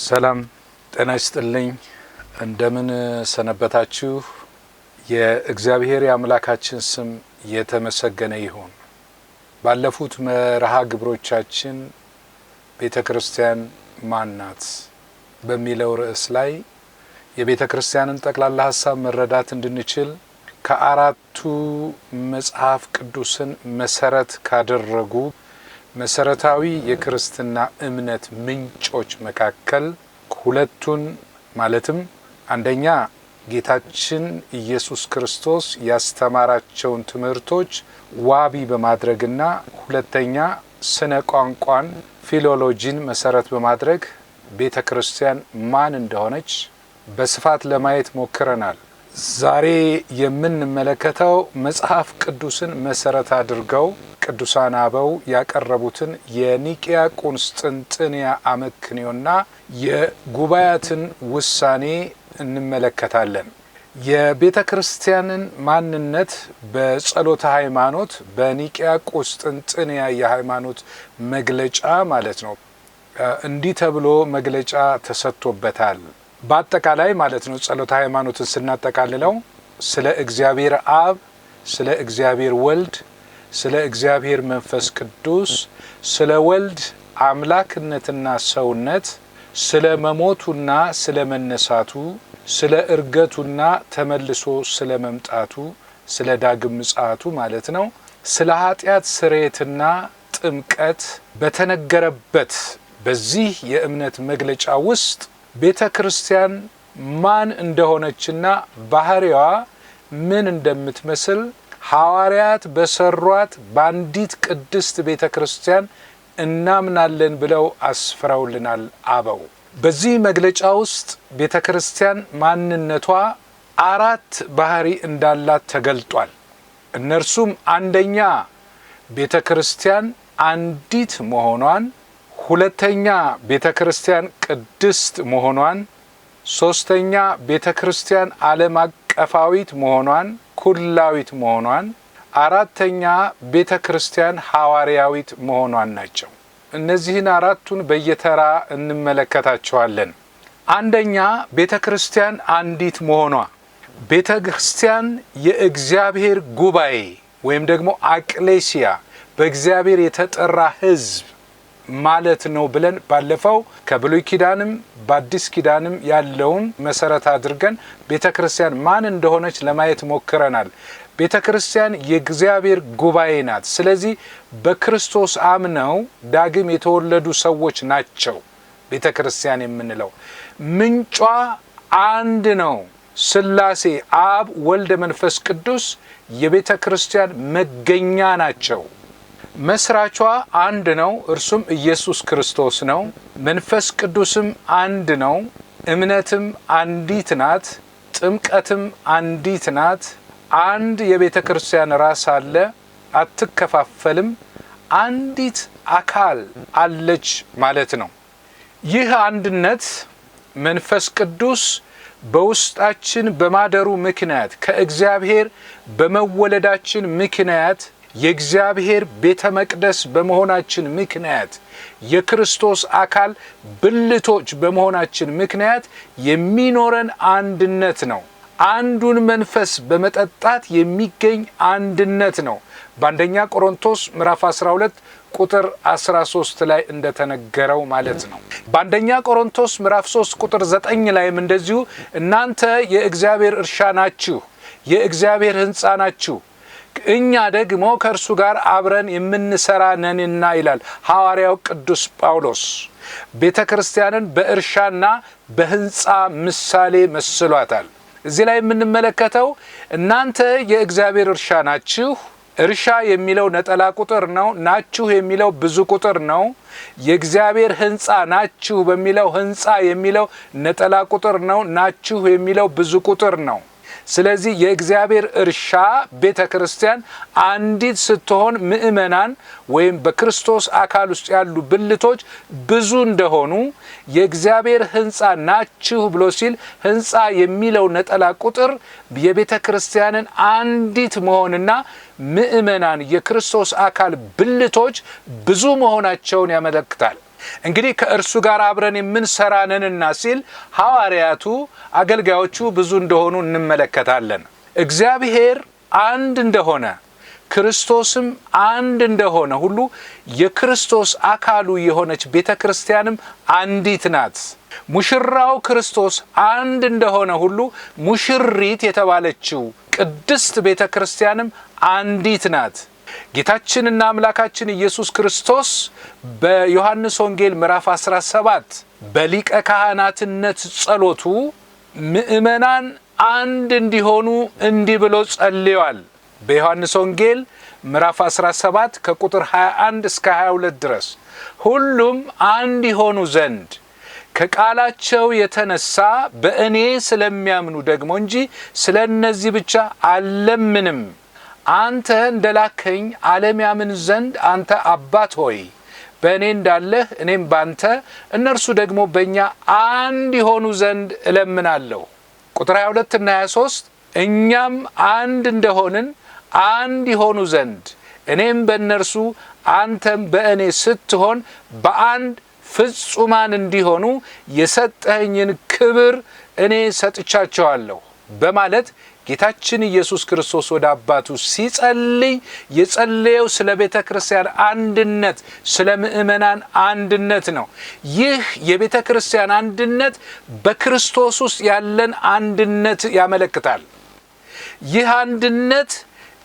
ሰላም ጤና ይስጥልኝ። እንደምን ሰነበታችሁ? የእግዚአብሔር የአምላካችን ስም የተመሰገነ ይሁን። ባለፉት መርሃ ግብሮቻችን ቤተክርስቲያን ማን ናት በሚለው ርዕስ ላይ የቤተክርስቲያንን ጠቅላላ ሐሳብ መረዳት እንድንችል ከአራቱ መጽሐፍ ቅዱስን መሰረት ካደረጉ መሰረታዊ የክርስትና እምነት ምንጮች መካከል ሁለቱን ማለትም አንደኛ ጌታችን ኢየሱስ ክርስቶስ ያስተማራቸውን ትምህርቶች ዋቢ በማድረግና ሁለተኛ ስነ ቋንቋን ፊሎሎጂን መሰረት በማድረግ ቤተክርስቲያን ማን እንደሆነች በስፋት ለማየት ሞክረናል። ዛሬ የምንመለከተው መጽሐፍ ቅዱስን መሰረት አድርገው ቅዱሳን አበው ያቀረቡትን የኒቂያ ቁስጥንጥንያ አመክንዮና የጉባኤያትን ውሳኔ እንመለከታለን። የቤተክርስቲያንን ማንነት በጸሎተ ሃይማኖት በኒቂያ ቁስጥንጥንያ የሃይማኖት መግለጫ ማለት ነው እንዲህ ተብሎ መግለጫ ተሰጥቶበታል። በአጠቃላይ ማለት ነው ጸሎተ ሃይማኖትን ስናጠቃልለው ስለ እግዚአብሔር አብ፣ ስለ እግዚአብሔር ወልድ፣ ስለ እግዚአብሔር መንፈስ ቅዱስ፣ ስለ ወልድ አምላክነትና ሰውነት፣ ስለ መሞቱና ስለ መነሳቱ፣ ስለ እርገቱና ተመልሶ ስለ መምጣቱ፣ ስለ ዳግም ምጽአቱ ማለት ነው፣ ስለ ኃጢአት ስርየትና ጥምቀት በተነገረበት በዚህ የእምነት መግለጫ ውስጥ ቤተክርስቲያን ማን እንደሆነችና ባህሪዋ ምን እንደምትመስል ሐዋርያት በሰሯት በአንዲት ቅድስት ቤተክርስቲያን እናምናለን ብለው አስፍረውልናል አበው። በዚህ መግለጫ ውስጥ ቤተክርስቲያን ማንነቷ አራት ባህሪ እንዳላት ተገልጧል። እነርሱም አንደኛ ቤተክርስቲያን አንዲት መሆኗን፣ ሁለተኛ ቤተክርስቲያን ቅድስት መሆኗን፣ ሶስተኛ ቤተክርስቲያን ዓለም አቀፋዊት መሆኗን ኩላዊት መሆኗን፣ አራተኛ ቤተክርስቲያን ሐዋርያዊት መሆኗን ናቸው። እነዚህን አራቱን በየተራ እንመለከታቸዋለን። አንደኛ ቤተክርስቲያን አንዲት መሆኗ። ቤተክርስቲያን የእግዚአብሔር ጉባኤ ወይም ደግሞ አቅሌሲያ በእግዚአብሔር የተጠራ ሕዝብ ማለት ነው ብለን ባለፈው ከብሉይ ኪዳንም በአዲስ ኪዳንም ያለውን መሰረት አድርገን ቤተክርስቲያን ማን እንደሆነች ለማየት ሞክረናል። ቤተክርስቲያን የእግዚአብሔር ጉባኤ ናት። ስለዚህ በክርስቶስ አምነው ዳግም የተወለዱ ሰዎች ናቸው። ቤተክርስቲያን የምንለው ምንጯ አንድ ነው። ሥላሴ አብ፣ ወልድ፣ መንፈስ ቅዱስ የቤተክርስቲያን መገኛ ናቸው። መስራቿ አንድ ነው፣ እርሱም ኢየሱስ ክርስቶስ ነው። መንፈስ ቅዱስም አንድ ነው። እምነትም አንዲት ናት። ጥምቀትም አንዲት ናት። አንድ የቤተ ክርስቲያን ራስ አለ፣ አትከፋፈልም። አንዲት አካል አለች ማለት ነው። ይህ አንድነት መንፈስ ቅዱስ በውስጣችን በማደሩ ምክንያት ከእግዚአብሔር በመወለዳችን ምክንያት የእግዚአብሔር ቤተ መቅደስ በመሆናችን ምክንያት የክርስቶስ አካል ብልቶች በመሆናችን ምክንያት የሚኖረን አንድነት ነው። አንዱን መንፈስ በመጠጣት የሚገኝ አንድነት ነው። በአንደኛ ቆሮንቶስ ምዕራፍ 12 ቁጥር 13 ላይ እንደተነገረው ማለት ነው። በአንደኛ ቆሮንቶስ ምዕራፍ 3 ቁጥር 9 ላይም እንደዚሁ እናንተ የእግዚአብሔር እርሻ ናችሁ፣ የእግዚአብሔር ሕንጻ ናችሁ፣ እኛ ደግሞ ከእርሱ ጋር አብረን የምንሰራ ነንና ይላል ሐዋርያው ቅዱስ ጳውሎስ። ቤተ ክርስቲያንን በእርሻና በሕንጻ ምሳሌ መስሏታል። እዚህ ላይ የምንመለከተው እናንተ የእግዚአብሔር እርሻ ናችሁ። እርሻ የሚለው ነጠላ ቁጥር ነው። ናችሁ የሚለው ብዙ ቁጥር ነው። የእግዚአብሔር ሕንጻ ናችሁ በሚለው ሕንጻ የሚለው ነጠላ ቁጥር ነው። ናችሁ የሚለው ብዙ ቁጥር ነው። ስለዚህ የእግዚአብሔር እርሻ ቤተ ክርስቲያን አንዲት ስትሆን ምእመናን ወይም በክርስቶስ አካል ውስጥ ያሉ ብልቶች ብዙ እንደሆኑ የእግዚአብሔር ሕንጻ ናችሁ ብሎ ሲል ሕንጻ የሚለው ነጠላ ቁጥር የቤተ ክርስቲያንን አንዲት መሆንና ምእመናን የክርስቶስ አካል ብልቶች ብዙ መሆናቸውን ያመለክታል። እንግዲህ ከእርሱ ጋር አብረን የምንሰራ ነንና ሲል ሐዋርያቱ አገልጋዮቹ ብዙ እንደሆኑ እንመለከታለን። እግዚአብሔር አንድ እንደሆነ ክርስቶስም አንድ እንደሆነ ሁሉ የክርስቶስ አካሉ የሆነች ቤተክርስቲያንም አንዲት ናት። ሙሽራው ክርስቶስ አንድ እንደሆነ ሁሉ ሙሽሪት የተባለችው ቅድስት ቤተክርስቲያንም አንዲት ናት። ጌታችንና አምላካችን ኢየሱስ ክርስቶስ በዮሐንስ ወንጌል ምዕራፍ 17 በሊቀ ካህናትነት ጸሎቱ ምእመናን አንድ እንዲሆኑ እንዲህ ብሎ ጸልዮአል። በዮሐንስ ወንጌል ምዕራፍ 17 ከቁጥር 21 እስከ 22 ድረስ ሁሉም አንድ ይሆኑ ዘንድ ከቃላቸው የተነሳ በእኔ ስለሚያምኑ ደግሞ እንጂ ስለነዚህ ብቻ አልለምንም። አንተ እንደላከኝ ዓለም ያምን ዘንድ አንተ አባት ሆይ በእኔ እንዳለህ እኔም ባንተ እነርሱ ደግሞ በእኛ አንድ ይሆኑ ዘንድ እለምናለሁ። ቁጥር 22 እና 23 እኛም አንድ እንደሆንን አንድ ይሆኑ ዘንድ እኔም በእነርሱ አንተም በእኔ ስትሆን በአንድ ፍጹማን እንዲሆኑ የሰጠኸኝን ክብር እኔ ሰጥቻቸዋለሁ በማለት ጌታችን ኢየሱስ ክርስቶስ ወደ አባቱ ሲጸልይ የጸለየው ስለ ቤተ ክርስቲያን አንድነት፣ ስለ ምእመናን አንድነት ነው። ይህ የቤተ ክርስቲያን አንድነት በክርስቶስ ውስጥ ያለን አንድነት ያመለክታል። ይህ አንድነት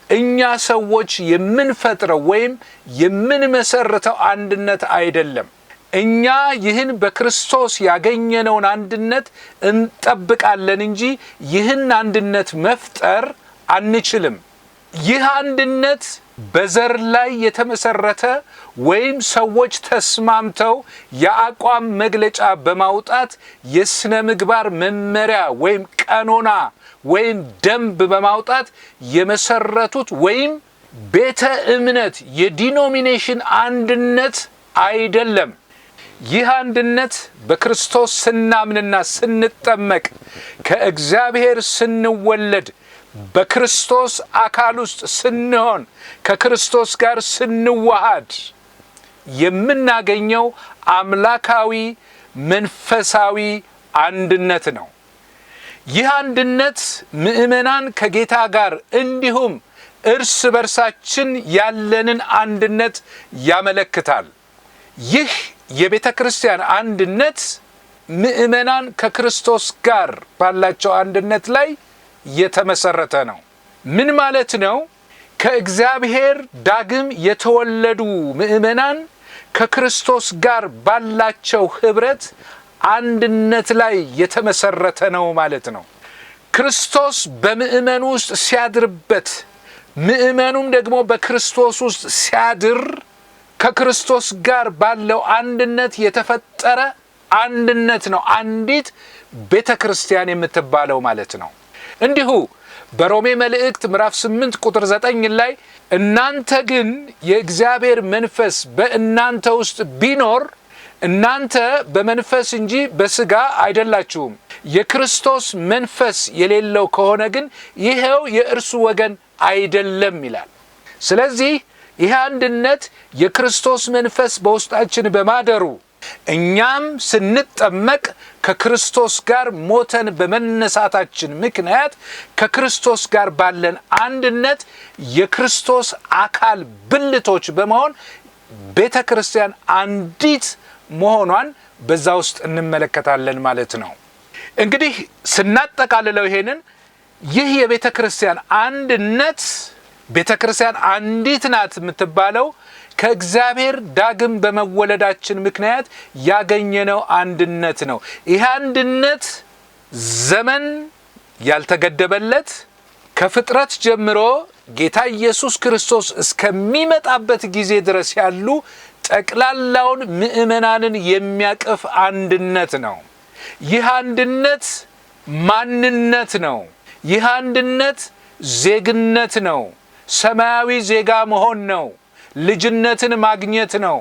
እኛ ሰዎች የምንፈጥረው ወይም የምንመሰርተው አንድነት አይደለም። እኛ ይህን በክርስቶስ ያገኘነውን አንድነት እንጠብቃለን እንጂ ይህን አንድነት መፍጠር አንችልም። ይህ አንድነት በዘር ላይ የተመሰረተ ወይም ሰዎች ተስማምተው የአቋም መግለጫ በማውጣት የስነ ምግባር መመሪያ ወይም ቀኖና ወይም ደንብ በማውጣት የመሰረቱት ወይም ቤተ እምነት የዲኖሚኔሽን አንድነት አይደለም። ይህ አንድነት በክርስቶስ ስናምንና ስንጠመቅ ከእግዚአብሔር ስንወለድ በክርስቶስ አካል ውስጥ ስንሆን ከክርስቶስ ጋር ስንዋሃድ የምናገኘው አምላካዊ መንፈሳዊ አንድነት ነው። ይህ አንድነት ምእመናን ከጌታ ጋር እንዲሁም እርስ በርሳችን ያለንን አንድነት ያመለክታል። ይህ የቤተ ክርስቲያን አንድነት ምእመናን ከክርስቶስ ጋር ባላቸው አንድነት ላይ የተመሰረተ ነው። ምን ማለት ነው? ከእግዚአብሔር ዳግም የተወለዱ ምእመናን ከክርስቶስ ጋር ባላቸው ህብረት አንድነት ላይ የተመሰረተ ነው ማለት ነው። ክርስቶስ በምእመኑ ውስጥ ሲያድርበት፣ ምእመኑም ደግሞ በክርስቶስ ውስጥ ሲያድር ከክርስቶስ ጋር ባለው አንድነት የተፈጠረ አንድነት ነው አንዲት ቤተክርስቲያን የምትባለው ማለት ነው። እንዲሁ በሮሜ መልእክት ምዕራፍ 8 ቁጥር 9 ላይ እናንተ ግን የእግዚአብሔር መንፈስ በእናንተ ውስጥ ቢኖር እናንተ በመንፈስ እንጂ በስጋ አይደላችሁም። የክርስቶስ መንፈስ የሌለው ከሆነ ግን ይሄው የእርሱ ወገን አይደለም ይላል። ስለዚህ ይህ አንድነት የክርስቶስ መንፈስ በውስጣችን በማደሩ እኛም ስንጠመቅ ከክርስቶስ ጋር ሞተን በመነሳታችን ምክንያት ከክርስቶስ ጋር ባለን አንድነት የክርስቶስ አካል ብልቶች በመሆን ቤተ ክርስቲያን አንዲት መሆኗን በዛ ውስጥ እንመለከታለን ማለት ነው። እንግዲህ ስናጠቃልለው ይሄንን ይህ የቤተ ክርስቲያን አንድነት ቤተ ክርስቲያን አንዲት ናት የምትባለው ከእግዚአብሔር ዳግም በመወለዳችን ምክንያት ያገኘነው አንድነት ነው። ይህ አንድነት ዘመን ያልተገደበለት ከፍጥረት ጀምሮ ጌታ ኢየሱስ ክርስቶስ እስከሚመጣበት ጊዜ ድረስ ያሉ ጠቅላላውን ምእመናንን የሚያቅፍ አንድነት ነው። ይህ አንድነት ማንነት ነው። ይህ አንድነት ዜግነት ነው። ሰማያዊ ዜጋ መሆን ነው። ልጅነትን ማግኘት ነው።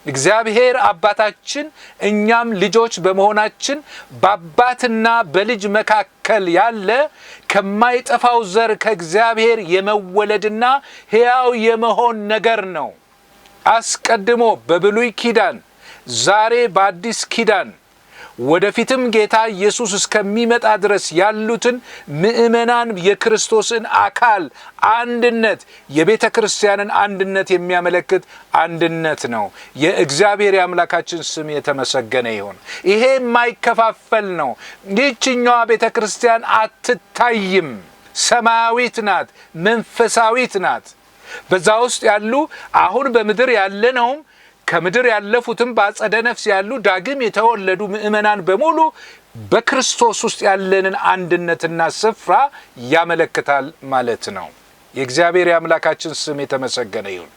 እግዚአብሔር አባታችን እኛም ልጆች በመሆናችን በአባትና በልጅ መካከል ያለ ከማይጠፋው ዘር ከእግዚአብሔር የመወለድና ሕያው የመሆን ነገር ነው። አስቀድሞ በብሉይ ኪዳን ዛሬ በአዲስ ኪዳን ወደፊትም ጌታ ኢየሱስ እስከሚመጣ ድረስ ያሉትን ምእመናን የክርስቶስን አካል አንድነት የቤተ ክርስቲያንን አንድነት የሚያመለክት አንድነት ነው። የእግዚአብሔር የአምላካችን ስም የተመሰገነ ይሁን። ይሄ የማይከፋፈል ነው። ይህችኛዋ ቤተ ክርስቲያን አትታይም። ሰማያዊት ናት፣ መንፈሳዊት ናት። በዛ ውስጥ ያሉ አሁን በምድር ያለነውም ከምድር ያለፉትም በአጸደ ነፍስ ያሉ ዳግም የተወለዱ ምእመናን በሙሉ በክርስቶስ ውስጥ ያለንን አንድነትና ስፍራ ያመለክታል ማለት ነው። የእግዚአብሔር የአምላካችን ስም የተመሰገነ ይሁን።